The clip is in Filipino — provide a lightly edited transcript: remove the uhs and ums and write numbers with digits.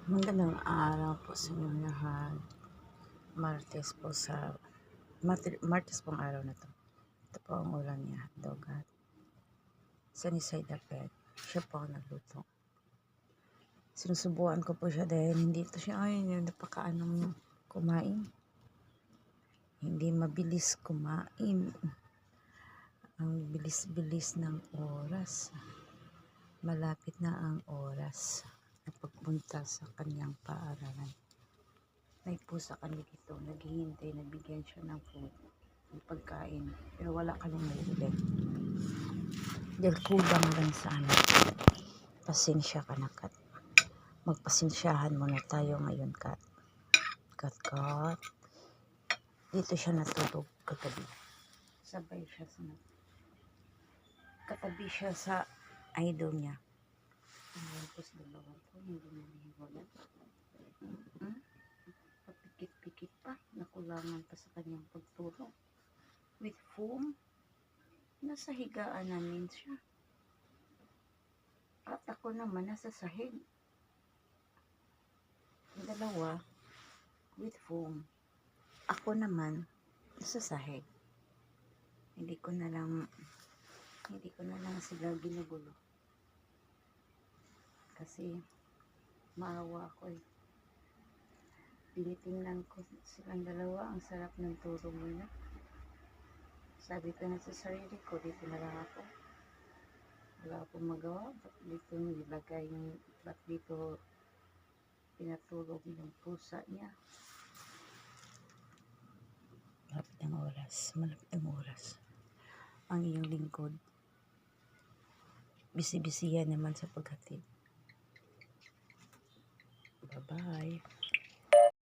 Magandang araw po sa inyong lahat. Martes pong araw na to. Ito po ang ulam niya, hotdog at sunny side up egg. Siya po ang nagluto. Sinusubuan ko po siya dahil hindi ito siya napakaanong kumain. Hindi mabilis kumain. Ang bilis-bilis ng oras. Malapit na ang oras na pagpunta sa kanyang paaralan. May pusa kami dito, naghihintay, nabigyan siya ng food, ng pagkain, pero wala kaming maibili. Dahil kulang lang sa amin. Pasensya ka na, Kat. Magpasensyahan muna tayo ngayon, Kat. Kat. Dito siya natulog kagabi. Sabay siya sa katabi siya sa idol niya. Tapos dalawa po, hindi na nahiwala. Papikit-pikit pa, nakulangan pa sa kanyang pagtulog. With foam, nasa higaan namin siya. At ako naman nasa sahig. Dalawa, with foam. Ako naman, nasa sahig. Hindi ko na lang sila ginugulo. Kasi, maawa ako eh. Tinitingnan ko silang dalawa, ang sarap ng tulog nila. Sabi ko na sa sarili ko, dito na lang ako. Wala akong magawa. Ba't dito pinatulog yung pusa niya. Malapit ang oras. Ang iyong lingkod, bisi-bisiyan naman sa paghatid.